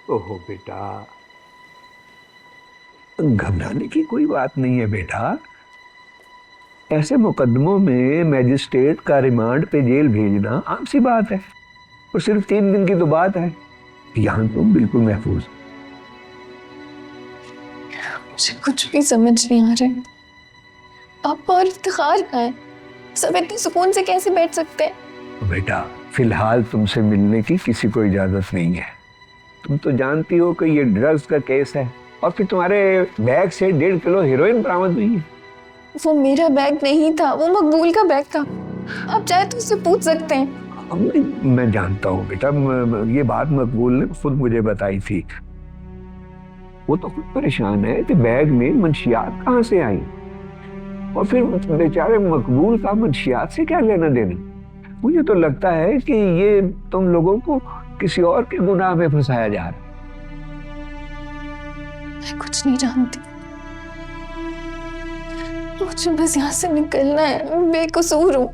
ओहो बेटा, घबराने की कोई बात नहीं है बेटा। ऐसे मुकदमों में मैजिस्ट्रेट का रिमांड पे जेल भेजना आम सी बात है, और सिर्फ 3 दिन की तो बात है। यहाँ तुम बिल्कुल महफूज। मुझे कुछ भी समझ नहीं आ रहा है। पापा और इफ्तिखार कहाँ है? सब इतने सुकून से कैसे बैठ सकते हैं? बेटा फिलहाल तुमसे मिलने की किसी को इजाजत नहीं है। तुम तो जानती हो कि ये ड्रग्स का केस है, और फिर तुम्हारे बैग से 1.5 किलो हेरोइन बरामद हुई है। वो मेरा बैग नहीं था, वो मकबूल का बैग था। आप चाहे तो उससे पूछ सकते हैं। मैं जानता हूँ बेटा, ये बात मकबूल ने खुद मुझे बताई थी। वो तो खुद परेशान है कि बैग में मंशियात कहाँ से आई, और फिर बेचारे मकबूल का मंशियात से क्या लेना देना। मुझे तो लगता है कि ये तुम लोगों को किसी और के गुनाह में फंसाया जा रहा है। मैं कुछ नहीं जानती, मुझे बस यहाँ से निकलना है। मैं बेकसूर हूँ।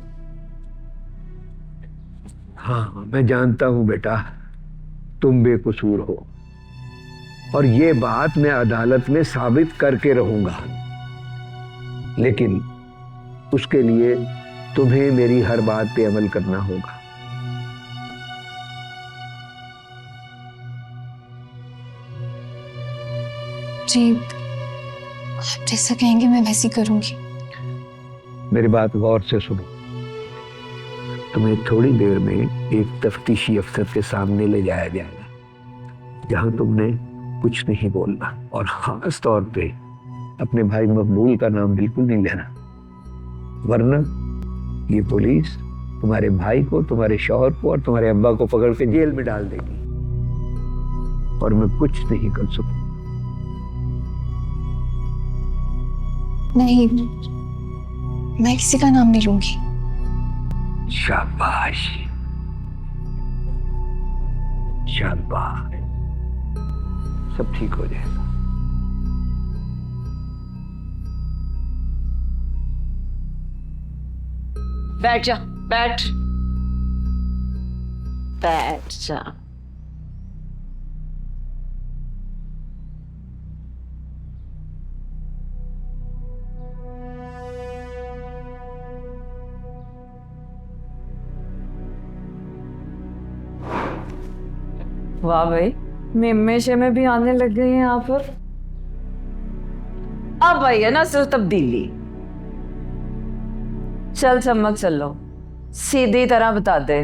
हाँ मैं जानता हूँ बेटा, तुम बेकसूर हो, और ये बात मैं अदालत में साबित करके रहूंगा। लेकिन उसके लिए तुम्हें मेरी हर बात पे अमल करना होगा। जी, आप जैसा कहेंगे मैं वैसी करूंगी। मेरी बात गौर से सुनो। तुम्हें थोड़ी देर में एक तफ्तीशी अफसर के सामने ले जाया जाएगा, जहां तुमने कुछ नहीं बोलना, और खास तौर पे अपने भाई मकबूल का नाम बिल्कुल नहीं लेना, वरना ये पुलिस तुम्हारे भाई को, तुम्हारे शौहर को और तुम्हारे अब्बा को पकड़ के जेल में डाल देगी, और मैं कुछ नहीं कर सकूं। नहीं, मैं किसी का नाम नहीं लूंगी। शाबाश शाबाश, सब ठीक हो जाएगा। बैठ जा, बैठ बैठ जा। वाह भाई, मेमे में भी आने लग गई हैं यहाँ पर। अब आई है ना सिर्फ तब्दीली। चल चम्मक चलो, सीधी तरह बता दे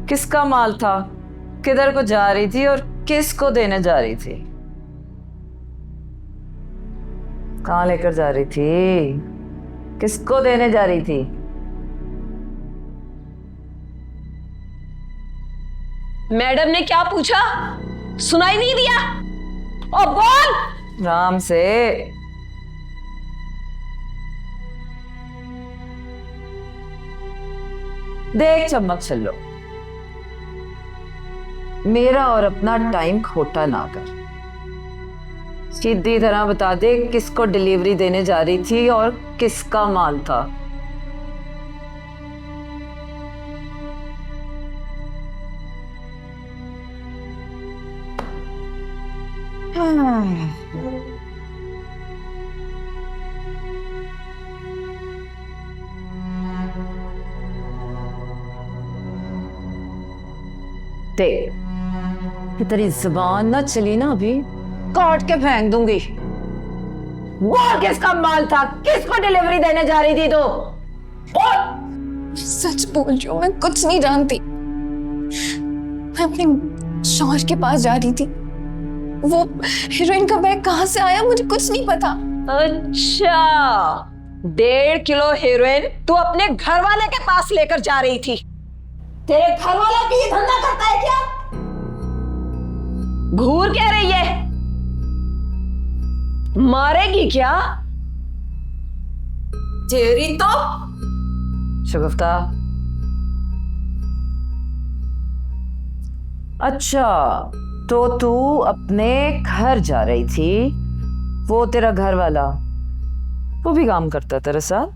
किसका माल था, किधर को जा रही थी और किसको देने जा रही थी। कहाँ लेकर जा रही थी, किसको देने जा रही थी। मैडम ने क्या पूछा, सुनाई नहीं दिया? ओ बोल। आराम से। देख चम्मक चलो, मेरा और अपना टाइम खोटा ना कर। सीधी तरह बता दे किसको डिलीवरी देने जा रही थी और किसका माल था। देख, कि तेरी जुबान ना चली ना, अभी काट के फेंक दूंगी। बोल किसका माल था, किसको डिलीवरी देने जा रही थी तू? बोल। सच बोल रही हूँ, मैं कुछ नहीं जानती। मैं अपने शौहर के पास जा रही थी। वो हीरोइन का बैग कहाँ से आया मुझे कुछ नहीं पता। अच्छा, 1.5 किलो हेरोइन तू अपने घर वाले के पास लेकर जा रही थी। तेरे घर वाला भी ये धंधा करता है क्या? घूर कह रही है, मारेगी क्या? तेरी तो। शगुफ्ता, अच्छा तो तू अपने घर जा रही थी, वो तेरा घर वाला वो भी काम करता है तेरे साथ,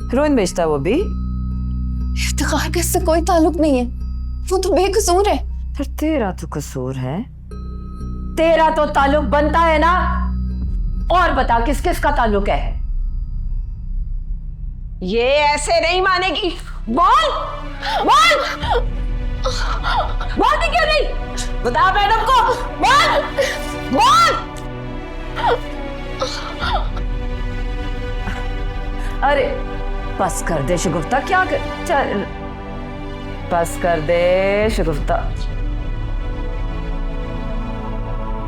हीरोइन बेचता है वो भी। इफ्तिखार का इससे कोई ताल्लुक नहीं है, वो तो बेकसूर है। फिर तेरा तो कसूर है, तेरा तो ताल्लुक बनता है ना। और बता किस किस का ताल्लुक है? ये ऐसे नहीं मानेगी। बोल बोल बोलती क्यों नहीं? बता मैडम को, बोल बोल। अरे बस कर दे शगुफ्ता, क्या कर, चल बस कर दे शगुफ्ता।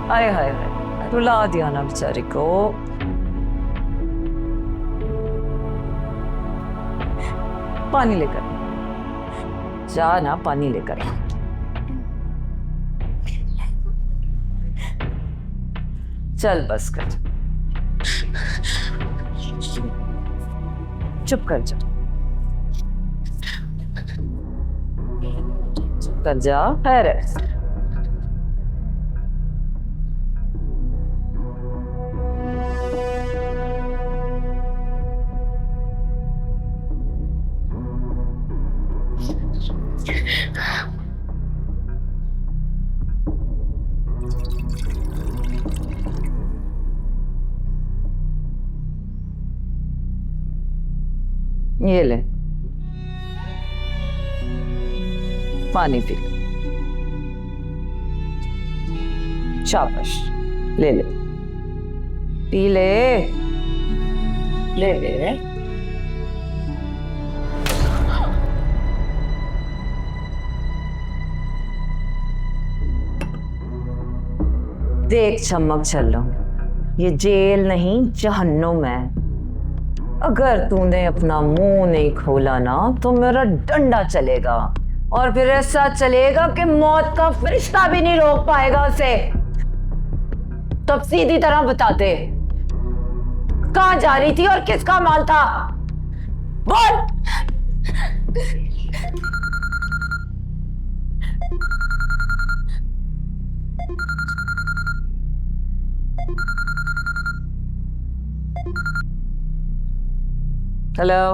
आए हाय हाय, रुला दिया ना बेचारी को। पानी लेकर जा ना, पानी लेकर। चल बस कर, चुप कर जा, चुप कर जा। खैर ये ले पानी पी ले। शाबाश, ले ले, पी ले, ले ले। देख चमक चलो, ये जेल नहीं जहन्नुम है। अगर तूने अपना मुंह नहीं खोला ना तो मेरा डंडा चलेगा, और फिर ऐसा चलेगा कि मौत का फरिश्ता भी नहीं रोक पाएगा उसे। तब सीधी तरह बता दे, कहां जा रही थी और किसका माल था? बोल। हेलो।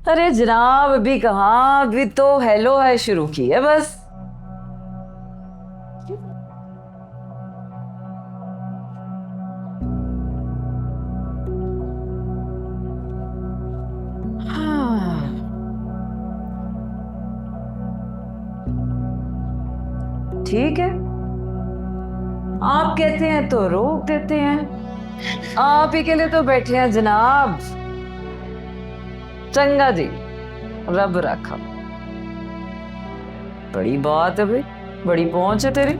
अरे जनाब अभी कहाँ, अभी तो हेलो है शुरू की है बस। हाँ। ठीक है, आप कहते हैं तो रोक देते हैं। आप ही के लिए तो बैठे हैं जनाब। चंगा जी, रब रखा। बड़ी बात है भाई, बड़ी पहुंच है तेरी।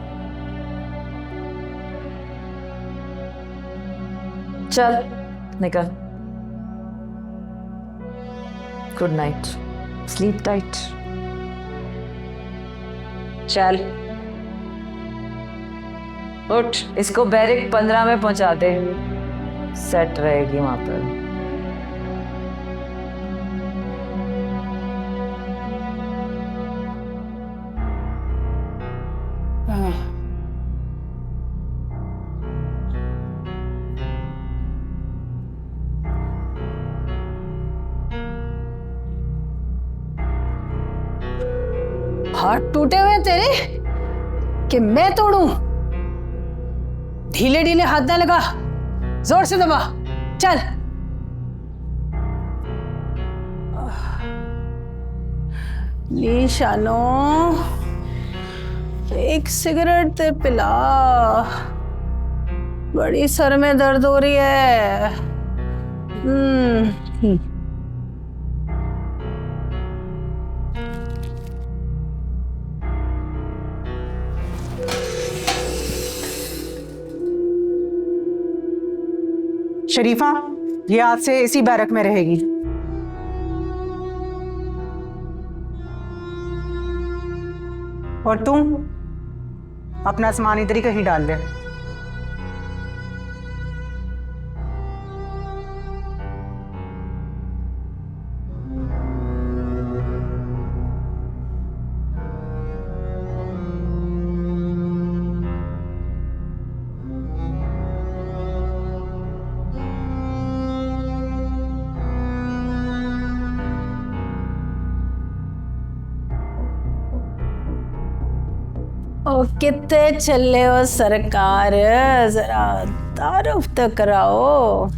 चल निकल। Good night, sleep tight. चल उठ। इसको बैरिक 15 में पहुंचा दे, सेट रहेगी वहां पर। हाथ टूटे हुए हैं तेरे कि मैं तोड़ूं? ढीले ढीले हाथ ना लगा, जोर से दबा। चल। लीशानो, एक सिगरेट ते पिला, बड़ी सर में दर्द हो रही है। शरीफा, ये आज से इसी बैरक में रहेगी। और तुम अपना सामान इधर ही कहीं डाल दे। ओ कितने चले हो सरकार, जरा तारुफ तो कराओ।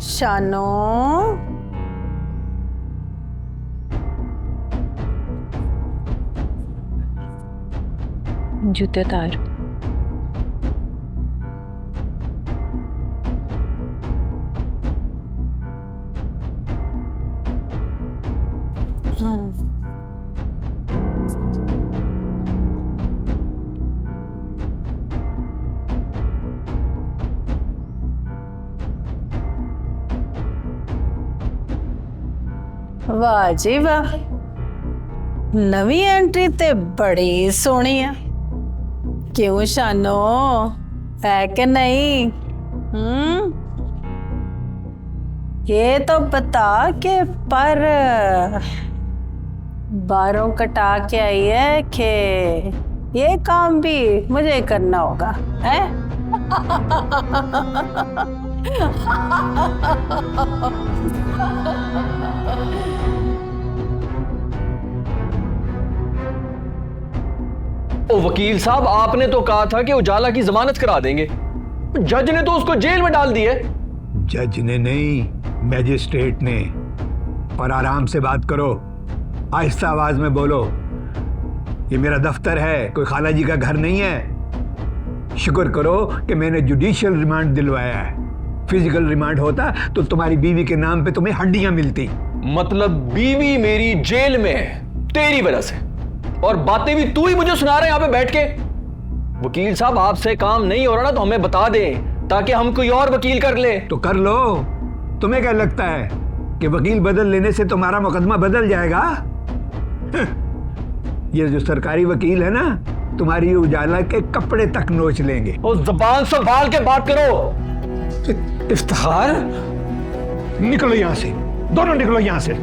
शानो, जूते तार। वाह जी वाह, नवी एंट्री ते बड़ी सोहनी है। क्यों शानो, है कि नहीं? ये तो बता के पर बारों कटा के आई है कि ये काम भी मुझे करना होगा, है? ओ वकील साहब, आपने तो कहा था कि उजाला की जमानत करा देंगे। जज ने तो उसको जेल में डाल दिया। जज ने नहीं, मैजिस्ट्रेट ने। और आराम से बात करो, आहिस्ता आवाज में बोलो। ये मेरा दफ्तर है, कोई खाला जी का घर नहीं है। शुक्र करो कि मैंने जुडिशियल रिमांड दिलवाया है। फिजिकल रिमांड होता तो तुम्हारी बीवी के नाम पे तुम्हें हड्डियां मिलती। मतलब बीवी मेरी जेल में है तेरी वजह से, और बातें भी तू ही मुझे सुना रहे यहाँ पे बैठ के। वकील साहब, आपसे काम नहीं हो रहा ना तो हमें बता दें ताकि हम कोई और वकील कर ले। तो कर लो। तुम्हें क्या लगता है कि वकील बदल लेने से तुम्हारा मुकदमा बदल जाएगा? ये जो सरकारी वकील है ना, तुम्हारी उजाला के कपड़े तक नोच लेंगे। और जुबान संभाल के बात करो। इफ्तिखार, निकलो यहां से, दोनों निकलो यहां से।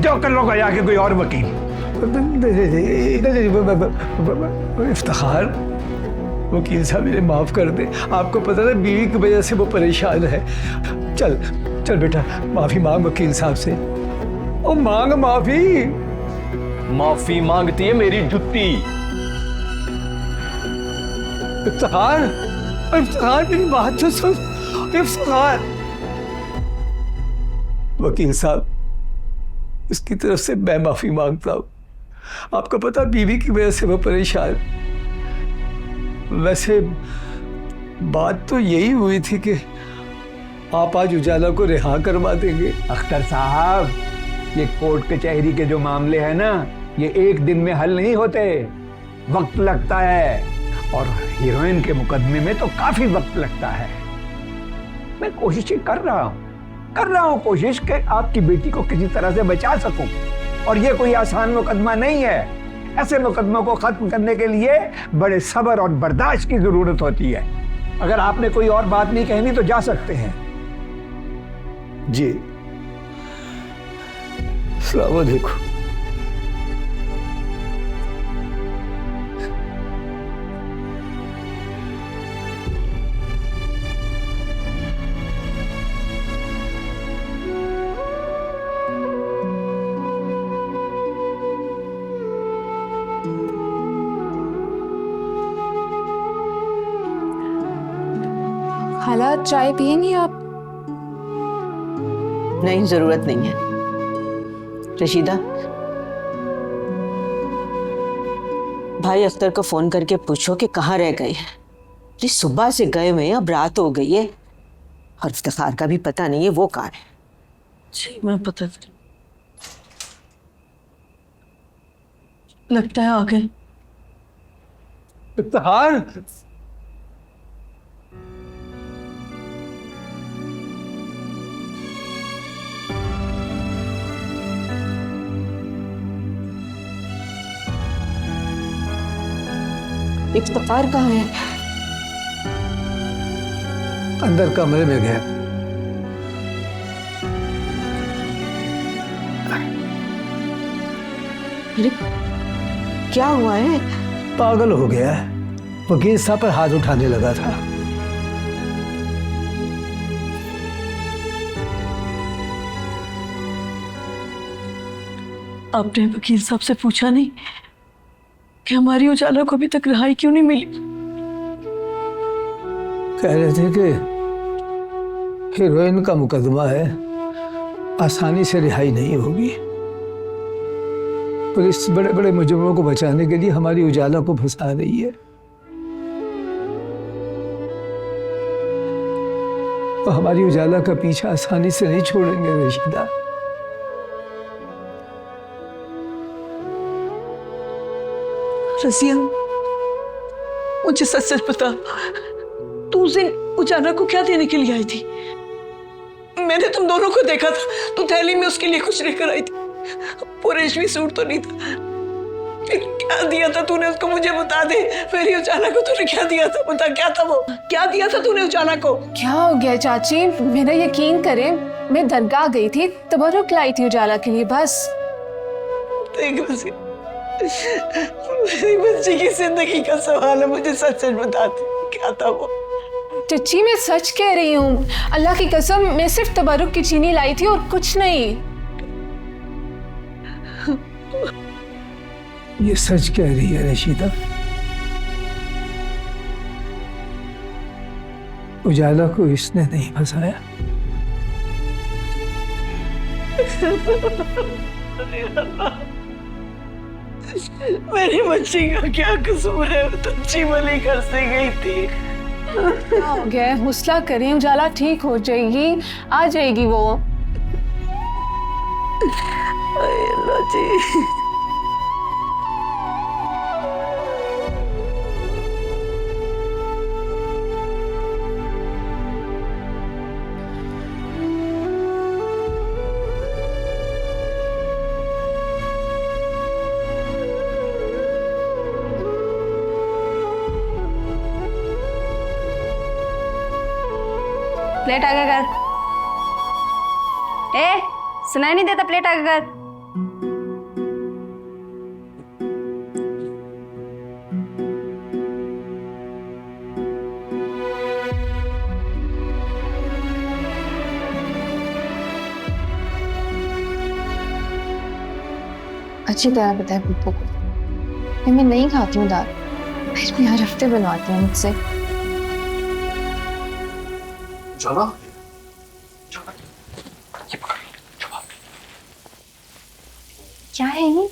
जाओ कर लो जाके कोई और वकील। इफ्तिखार, वकील साहब इन्हें माफ कर दे। आपको पता है बीवी की वजह से वो परेशान है। चल चल बेटा, माफी मांग वकील साहब से। ओ मांग माफी। माफी मांगती है मेरी जुत्ती। इफ्तिखार, इफ्तिखार मेरी बात तो सुन। इफ्तिखार, वकील साहब, इसकी तरफ से मैं माफी मांगता हूं। आपको पता बीवी की वजह से वो परेशान। वैसे बात तो यही हुई थी कि आप आज उजाला को रिहा करवा देंगे। अख्तर साहब, ये कोर्ट कचहरी के जो मामले हैं ना, ये एक दिन में हल नहीं होते, वक्त लगता है। और हीरोइन के मुकदमे में तो काफी वक्त लगता है। मैं कोशिश कर रहा हूं कोशिश कि आपकी बेटी को किसी तरह से बचा सकूं। और ये कोई आसान मुकदमा नहीं है। ऐसे मुकदमों को खत्म करने के लिए बड़े सब्र और बर्दाश्त की जरूरत होती है। अगर आपने कोई और बात नहीं कहनी तो जा सकते हैं। जी, अस्सलाम वालेकुम। खाला, चाय पिएंगी आप? नहीं, जरूरत नहीं है। रशीदा, भाई अख्तर को फोन करके पूछो कि कहाँ रह गए हैं। जी सुबह से गए हुए हैं, अब रात हो गई है और इफ्तिखार का भी पता नहीं है वो कहाँ है। जी मैं पता कर, लगता है आ गए। इफ्तिखार, इफ्तिखार कहाँ है? अंदर कमरे में गया। अरे क्या हुआ है? पागल हो गया है, वकील साहब पर हाथ उठाने लगा था। आपने वकील साहब से पूछा नहीं कि हमारी उजाला को अभी तक रिहाई क्यों नहीं मिली? कह रहे थे कि हीरोइन का मुकदमा है, आसानी से रिहाई नहीं होगी। पुलिस बड़े बड़े मुजरिमों को बचाने के लिए हमारी उजाला को फंसा रही है। तो हमारी उजाला का पीछा आसानी से नहीं छोड़ेंगे रशीदा। रसिया, मुझे सच सच बता, तू उस दिन उजाला को क्या देने के लिए आई थी? मैंने तुम दोनों को देखा था, तू थैली में उसके लिए कुछ लेकर आई थी। वो रेशमी सूट तो नहीं था। फिर क्या दिया था तूने उसको? मुझे बता दे। मेरी उजाला को तूने क्या दिया था? बता, क्या था वो? क्या दिया था तूने उजाला को? क्या हो गया चाची, मेरा यकीन करें, मैं दरगाह गई थी, तबरुक लाई थी उजाला के लिए, बस। देख रसिया, मेरी बच्ची की जिंदगी का सवाल है, मुझे सच सच बता दे, क्या था वो? चची मैं सच कह रही हूँ, अल्लाह की कसम, मैं सिर्फ तबरुक की चीनी लाई थी और कुछ नहीं। ये सच कह रही है रशीदा। उजाला को इसने नहीं फंसाया। मेरी बच्ची का क्या कसूर है? वो तो अच्छी भली घर से गई थी। क्या हो गया? हौसला करें, उजाला ठीक हो जाएगी, आ जाएगी वो। अल्लाह जी। प्लेट आगे कर। सुनाई नहीं देता? प्लेट आगे कर। अच्छी तरह पता है पप्पू को कि मैं नहीं खाती हूँ दाल, फिर भी हर हफ्ते बनवाती हूँ मुझसे। चला क्या है ये?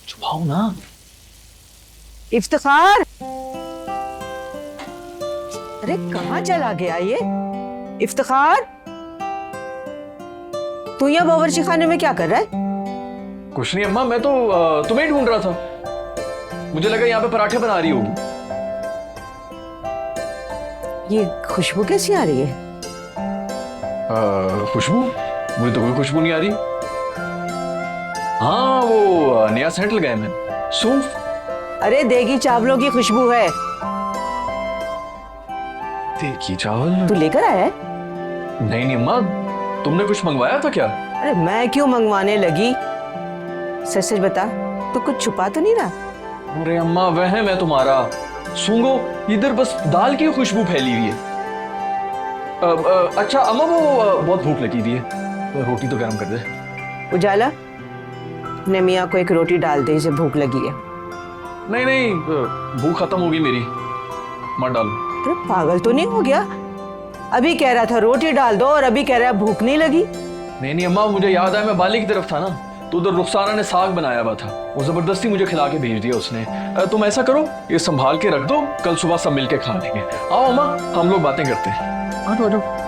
छुपाओ ना। इफ्तिखार, अरे कहाँ चला गया ये इफ्तिखार? तू यहाँ बावर्ची खाने में क्या कर रहा है? कुछ नहीं अम्मा, मैं तो तुम्हें ढूंढ रहा था। मुझे लगा यहाँ पे पराठे बना रही होगी। ये खुशबू कैसी आ रही है? खुशबू? मुझे तो कोई खुशबू नहीं आ रही। हाँ, वो नया सेंट लगाया मैंने, सूफ। अरे देगी चावलों की खुशबू है। देखी चावल? तू लेकर आया है? नहीं नहीं अम्मा, तुमने कुछ मंगवाया था क्या? अरे मैं क्यों मंगवाने लगी? सच सच बता, तू कुछ छुपा तो नहीं रहा? अरे अम्मा, वह मैं तुम्हारा सूंघो, इधर बस दाल की खुशबू फैली हुई है। अच्छा अम्मा, वो बहुत भूख लगी हुई है, रोटी तो गर्म कर दे। उजाला, अपने मियाँ को एक रोटी डाल दे, इसे भूख लगी है। नहीं नहीं, भूख खत्म होगी मेरी, मत डालो। अरे पागल तो नहीं हो गया? अभी कह रहा था रोटी डाल दो और अभी कह रहा है भूख नहीं लगी। नहीं नहीं अम्मा, मुझे याद आया, मैं बाली की तरफ था ना, तो उधर रुखसाना ने साग बनाया हुआ था, वो जबरदस्ती मुझे खिला के भेज दिया उसने। तुम ऐसा करो, ये संभाल के रख दो, कल सुबह सब मिलके खा लेंगे। आओ अम्मा, हम लोग बातें करते हैं। आओ।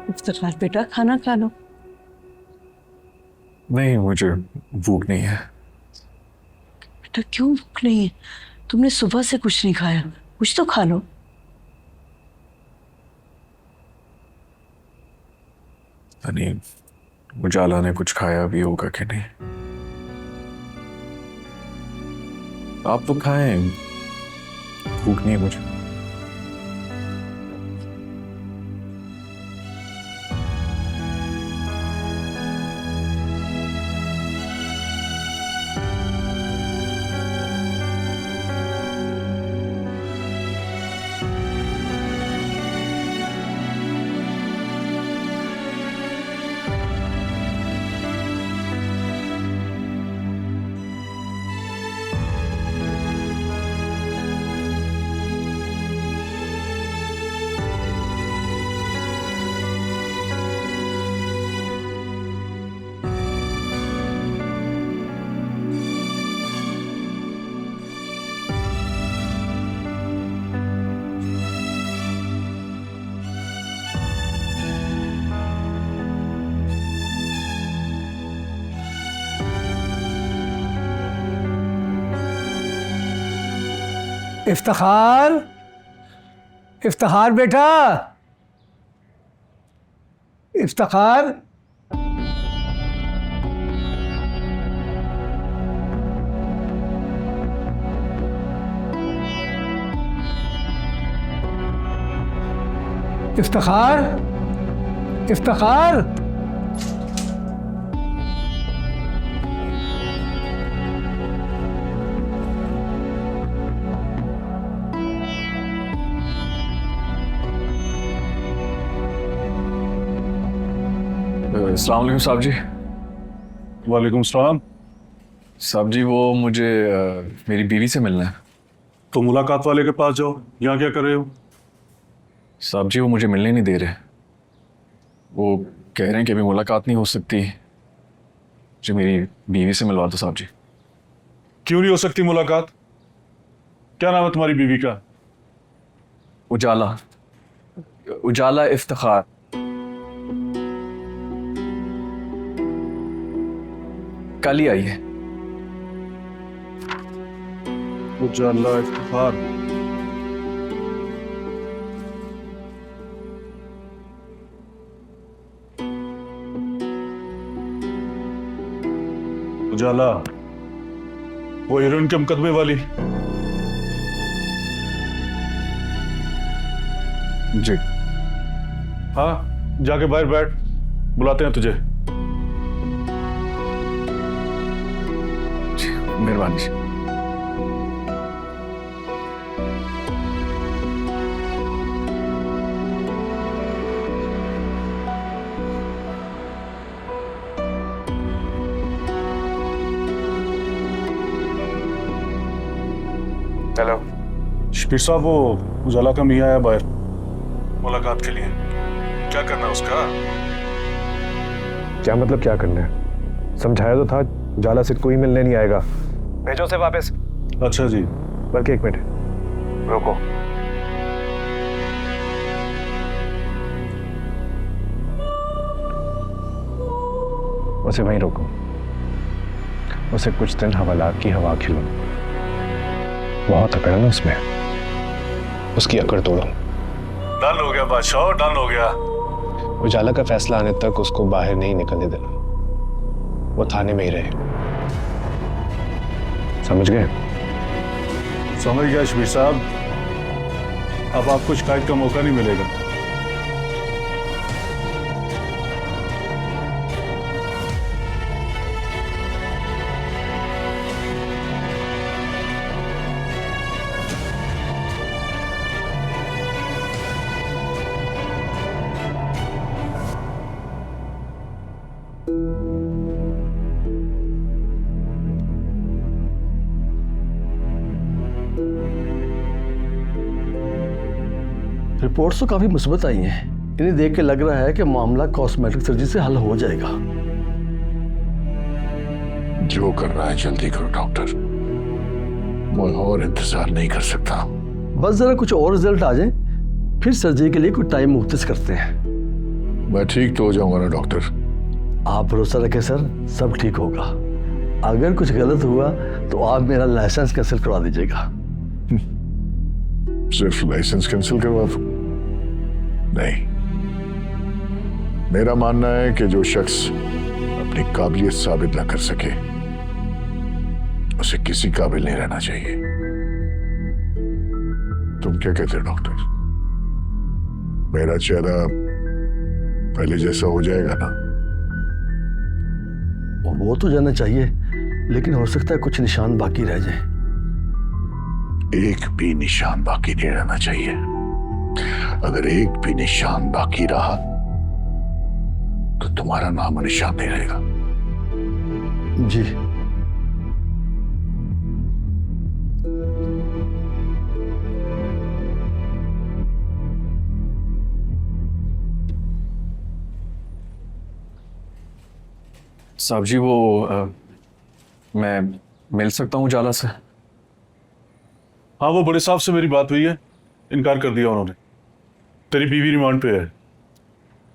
इफ्तिखार बेटा, खाना खा लो। नहीं, मुझे भूख नहीं है। बेटा क्यों भूख नहीं है? तुमने सुबह से कुछ नहीं खाया, कुछ तो खा लो। नहीं, उजाला ने कुछ खाया भी होगा कि नहीं। आप तो खाएं, भूख नहीं है मुझे। इफ्तिखार, इफ्तिखार बेटा, इफ्तिखार। इफ्तिखार, इफ्तिखार। अस्सलाम वालेकुम साहब जी। वालेकुम सलाम। साहब जी, वो मुझे मेरी बीवी से मिलना है। तो मुलाकात वाले के पास जाओ, यहाँ क्या कर रहे हो? साहब जी, वो मुझे मिलने नहीं दे रहे। वो कह रहे हैं कि अभी मुलाकात नहीं हो सकती, जो मेरी बीवी से मिलवा दो साहब जी। क्यों नहीं हो सकती मुलाकात? क्या नाम है तुम्हारी बीवी का? उजाला, उजाला इफ्तिखार। कल ही आई है। उजाला इफ्तिखार। उजाला, वो हीरोइन के मुकदमे वाली? जी हाँ, जाके बाहर बैठ, बुलाते हैं तुझे। मेहरबानी। हेलो शबीर साहब, वो उजाला का मियाँ आया बाहर मुलाकात के लिए। क्या करना है उसका? क्या मतलब क्या करना है? समझाया तो था, उजाला से कोई मिलने नहीं आएगा। भेजो उसे वापस। अच्छा जी। बल्कि एक मिनट रोको। उसे वहीं रोको। उसे कुछ दिन हवालात की हवा खिलो। बहुत अकड़ है ना उसमें, उसकी अकड़ तोड़ो। डन हो गया बादशाह, डन हो गया। उजाला का फैसला आने तक उसको बाहर नहीं निकलने देना, वो थाने में ही रहे। समझ गए? समझ गया शबीर साहब। अब आपको शिकायत का मौका नहीं मिलेगा। रिपोर्ट्स तो काफी मुस्बत आई हैं। इन्हें देख के लग रहा है कि मामला कॉस्मेटिक सर्जरी से हल हो जाएगा। जो कर रहा है जल्दी करो डॉक्टर, मैं और इंतजार नहीं कर सकता। बस जरा कुछ और रिजल्ट आ जाए, फिर सर्जरी के लिए कुछ टाइम मुख्तस करते हैं। मैं ठीक तो हो जाऊंगा ना डॉक्टर? आप भरोसा रखें सर, सब ठीक होगा। अगर कुछ गलत हुआ तो आप मेरा लाइसेंस कैंसिल करवा दीजिएगा। सिर्फ लाइसेंस कैंसिल करवा दूं? नहीं, मेरा मानना है कि जो शख्स अपनी काबिलियत साबित ना कर सके उसे किसी काबिल नहीं रहना चाहिए। तुम क्या कहते हो डॉक्टर? मेरा चेहरा पहले जैसा हो जाएगा ना? वो तो जाना चाहिए, लेकिन हो सकता है कुछ निशान बाकी रह जाए। एक भी निशान बाकी नहीं रहना चाहिए। अगर एक भी निशान बाकी रहा तो तुम्हारा नाम और निशान नहीं रहेगा। जी। साहब जी वो मैं मिल सकता हूँ उजाला से? हाँ, वो बड़े साहब से मेरी बात हुई है, इनकार कर दिया उन्होंने। तेरी बीवी रिमांड पे है,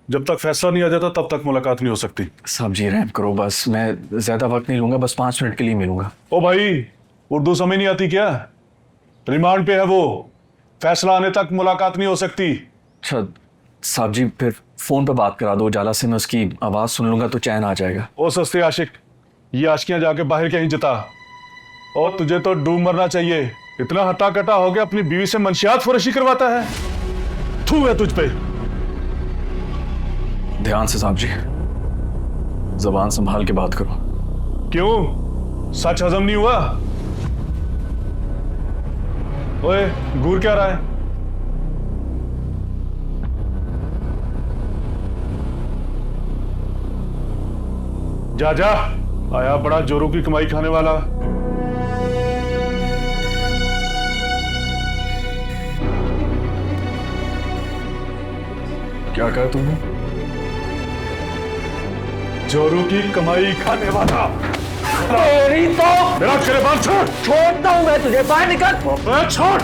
जब तक फैसला नहीं आ जाता तब तक मुलाकात नहीं हो सकती। साहब जी रहम करो, बस मैं ज्यादा वक्त नहीं लूंगा, बस 5 मिनट के लिए मिलूंगा। ओ भाई, उर्दू समझ नहीं आती क्या? रिमांड पे है वो, फैसला आने तक मुलाकात नहीं हो सकती। अच्छा साहब जी, फिर फोन पे बात करा दो उजाला से, मैं उसकी आवाज सुन लूंगा तो चैन आ जाएगा। ओ सस्ते आशिक, ये आशिकियां जाके बाहर कहीं जता। और तुझे तो डूब मरना चाहिए, इतना हट्टा कट्टा हो गया, अपनी बीवी से मंशियात फरोशी करवाता है। थू है तुझ पे। ध्यान से साहब जी, जबान संभाल के बात करो। क्यों, सच हजम नहीं हुआ? ओए, घूर क्या रहा है? जा जा, आया बड़ा जोरों की कमाई खाने वाला। क्या कहा तुमने? जोरों की कमाई खाने वाला। तेरी तो मेरा गिरबान छोड़। छोड़ता हूँ मैं तुझे, बाहर निकल। छोड़।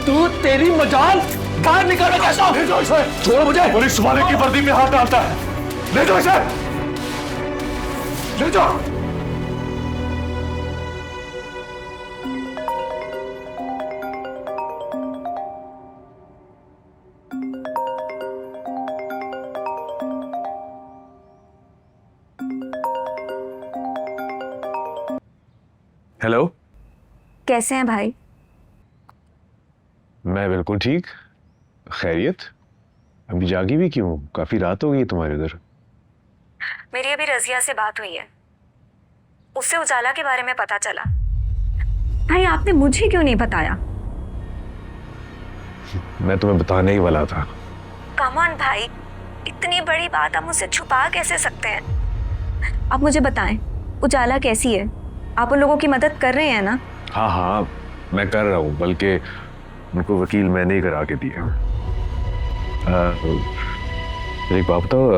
तू तेरी मजाल, बाहर निकल। कैसा? ले जाओ इसे। छोड़ मुझे। पुलिस वाले की वर्दी में हाथ डालता है। ले जाओ इसे, ले जाओ। हेलो, कैसे हैं भाई? मैं बिल्कुल ठीक। खैरियत? अभी जागी भी क्यों? काफी रात हो गई तुम्हारे उधर। मेरी अभी रजिया से बात हुई है, उससे उजाला के बारे में पता चला। भाई आपने मुझे क्यों नहीं बताया? मैं तुम्हें बताने ही वाला था। कम ऑन भाई, इतनी बड़ी बात आप मुझसे छुपा कैसे सकते हैं? आप मुझे बताएं, उजाला कैसी है? आप उन लोगों की मदद कर रहे हैं ना? हाँ हाँ, मैं कर रहा हूँ, बल्कि उनको वकील मैंने ही करा के दिया। एक बात बताओ,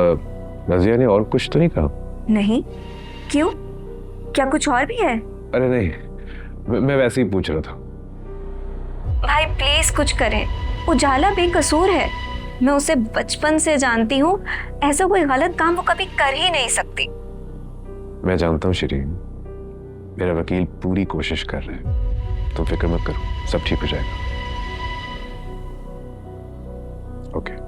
रजिया ने और कुछ तो नहीं कहा? नहीं, क्यों? क्या कुछ और भी है? अरे नहीं, मैं वैसे ही पूछ रहा था। भाई प्लीज कुछ करें, उजाला बेकसूर है। मैं उसे बचपन से जानती हूँ, ऐसा कोई गलत काम वो कभी कर ही नहीं सकती। मैं जानता हूँ शिरीन, मेरा वकील पूरी कोशिश कर रहा है, तुम फिक्र मत करो, सब ठीक हो जाएगा। ओके।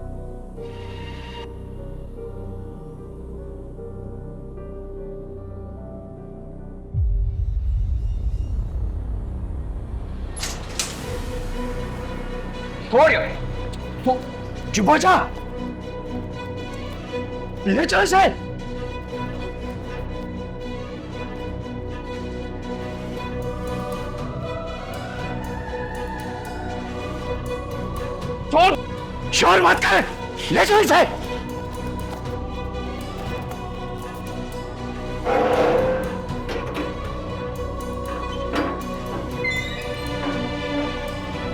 चुप हो जा, ले चलो इसे। शोर मत कर, ले चलो इसे।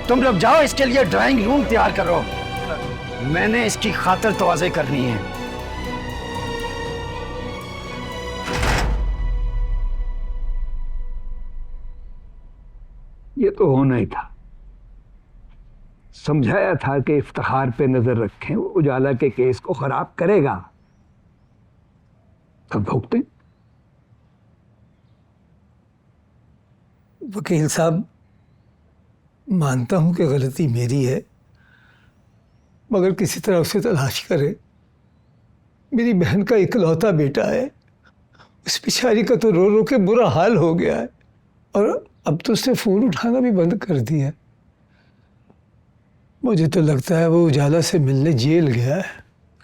तुम लोग जाओ, इसके लिए ड्राइंग रूम तैयार करो। मैंने इसकी खातिर तवाज़े करनी है। ये तो होना ही था। समझाया था कि इफ्तिखार पे नजर रखें, वो उजाला के केस को खराब करेगा, तब भुगते। वकील साहब, मानता हूं कि गलती मेरी है, मगर किसी तरह उसे तलाश करें। मेरी बहन का इकलौता बेटा है, उस बेचारी का तो रो रो के बुरा हाल हो गया है, और अब तो उसने फ़ोन उठाना भी बंद कर दिया है। मुझे तो लगता है वो उजाला से मिलने जेल गया है।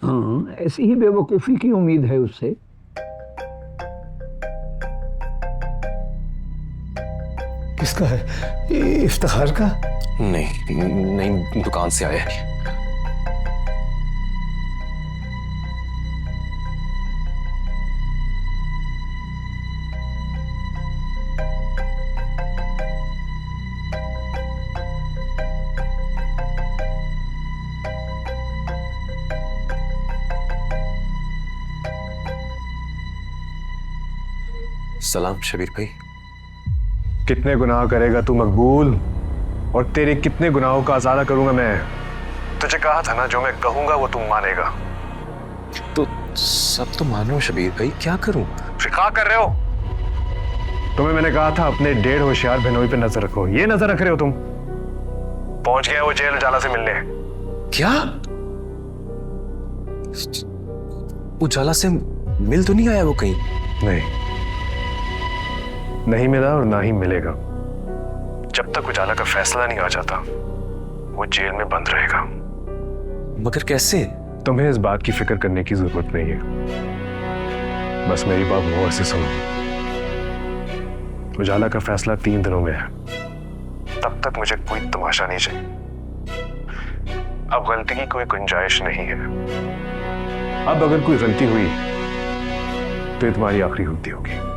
हाँ, ऐसी ही बेवकूफ़ी की उम्मीद है उससे। किसका है? इफ्तिखार का? नहीं, दुकान से आया है। सलाम शबीर भाई। कितने गुनाह करेगा तू मकबूल, और तेरे कितने गुनाहों का अज़ाला करूंगा मैं। तुझे कहा था ना, जो मैं कहूंगा वो तुम मानेगा। तो सब तो मान रहा हूं शबीर भाई, क्या करूं? फिर क्या कर रहे हो? तुम्हें मैंने कहा था अपने 1.5 होशियार बहनोई पे नजर रखो, ये नजर रख रहे हो तुम। पहुंच गया वो जेल उजाला से मिलने। क्या? उजाला से मिल तो नहीं आया वो कहीं? नहीं मिला और ना ही मिलेगा। जब तक उजाला का फैसला नहीं आ जाता वो जेल में बंद रहेगा। मगर कैसे? तुम्हें इस बात की फिक्र करने की जरूरत नहीं है, बस मेरी बात गौर से सुनो। उजाला का फैसला 3 दिनों में है, तब तक मुझे कोई तमाशा नहीं चाहिए। अब गलती की कोई गुंजाइश नहीं है। अब अगर कोई गलती हुई तो ये तुम्हारी आखिरी गलती होगी।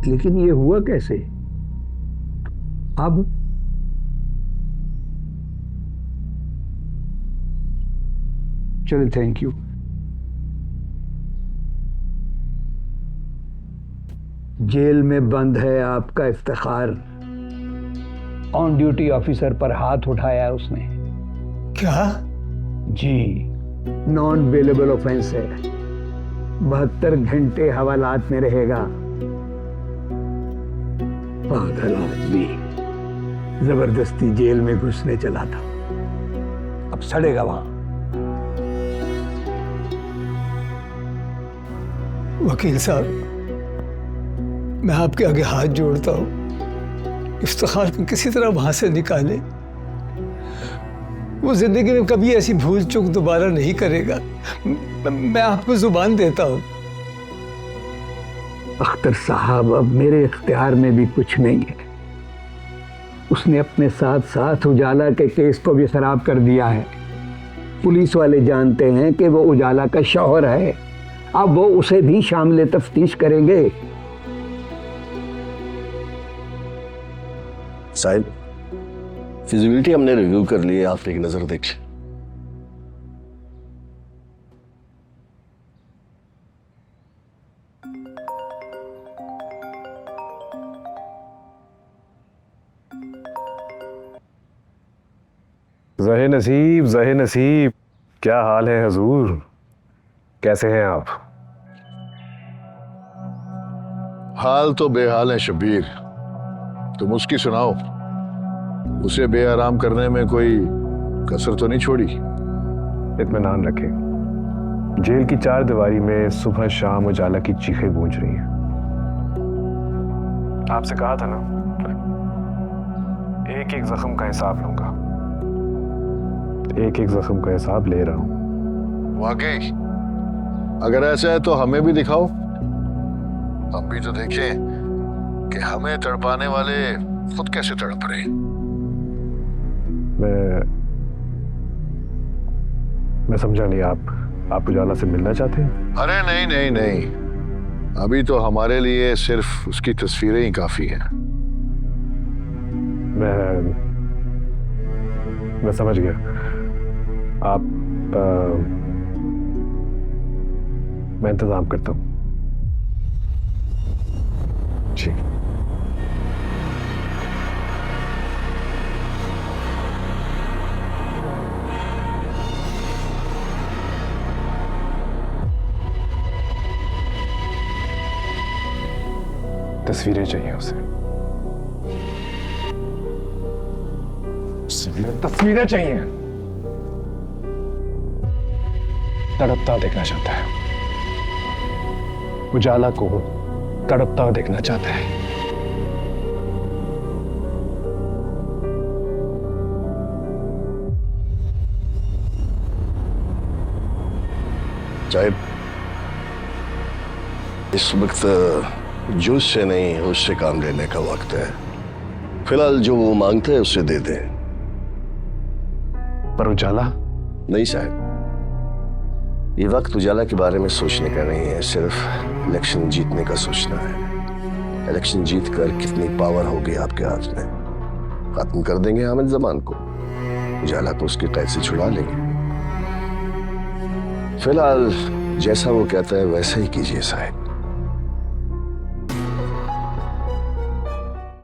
लेकिन ये हुआ कैसे? अब चलो, थैंक यू। जेल में बंद है आपका इफ्तिखार। ऑन ड्यूटी ऑफिसर पर हाथ उठाया उसने। क्या? जी, नॉन बेलेबल ऑफेंस है। 72 घंटे हवालात में रहेगा। पागल आदमी जबरदस्ती जेल में घुसने चला था, अब सड़ेगा वहां। वकील साहब, मैं आपके आगे हाथ जोड़ता हूं, इफ्तिखार को किसी तरह वहां से निकाले। वो जिंदगी में कभी ऐसी भूल चूक दोबारा नहीं करेगा। मैं आपको जुबान देता हूं। अख्तर साहब, अब मेरे इख्तियार में भी कुछ नहीं है। उसने अपने साथ साथ उजाला के केस को भी खराब कर दिया है। पुलिस वाले जानते हैं कि वो उजाला का शौहर है, अब वो उसे भी शामिल तफ्तीश करेंगे। साहिब, फिजिबिलिटी हमने रिव्यू कर ली है, आप एक नजर देखिए। ज़हे नसीब, ज़हे नसीब, क्या हाल है हजूर? कैसे हैं आप? हाल तो बेहाल है शबीर, तुम उसकी सुनाओ। उसे बेआराम करने में कोई कसर तो नहीं छोड़ी? इत्मीनान रखें, जेल की 4 दीवारी में सुबह शाम उजाला की चीखें गूंज रही हैं। आपसे कहा था ना, एक एक जख्म का हिसाब लूंगा। एक एक जख्म का हिसाब ले रहा हूं। वाकई अगर ऐसा है तो हमें भी दिखाओ, हम भी तो देखें कि हमें तड़पाने वाले खुद कैसे तड़प रहे। मैं समझा नहीं, आप उजाला से मिलना चाहते हैं? अरे नहीं नहीं नहीं, अभी तो हमारे लिए सिर्फ उसकी तस्वीरें ही काफी हैं। मैं समझ गया। आप मैं इंतजाम करता हूँ। जी। तस्वीरें चाहिए उसे। तस्वीरें चाहिए। तड़पता देखना चाहता है, उजाला को तड़पता देखना चाहता है। साहिब, इस वक्त जोश से नहीं होश से काम लेने का वक्त है। फिलहाल जो वो मांगते हैं उसे दे दें। पर उजाला? नहीं साहब, ये वक्त उजाला के बारे में सोचने का नहीं है, सिर्फ इलेक्शन जीतने का सोचना है। इलेक्शन जीत कर कितनी पावर होगी आपके हाथ में, खत्म कर देंगे हामिद जमान को, उजाला को उसके कैद से छुड़ा लेंगे। फिलहाल जैसा वो कहता है वैसा ही कीजिए साहब।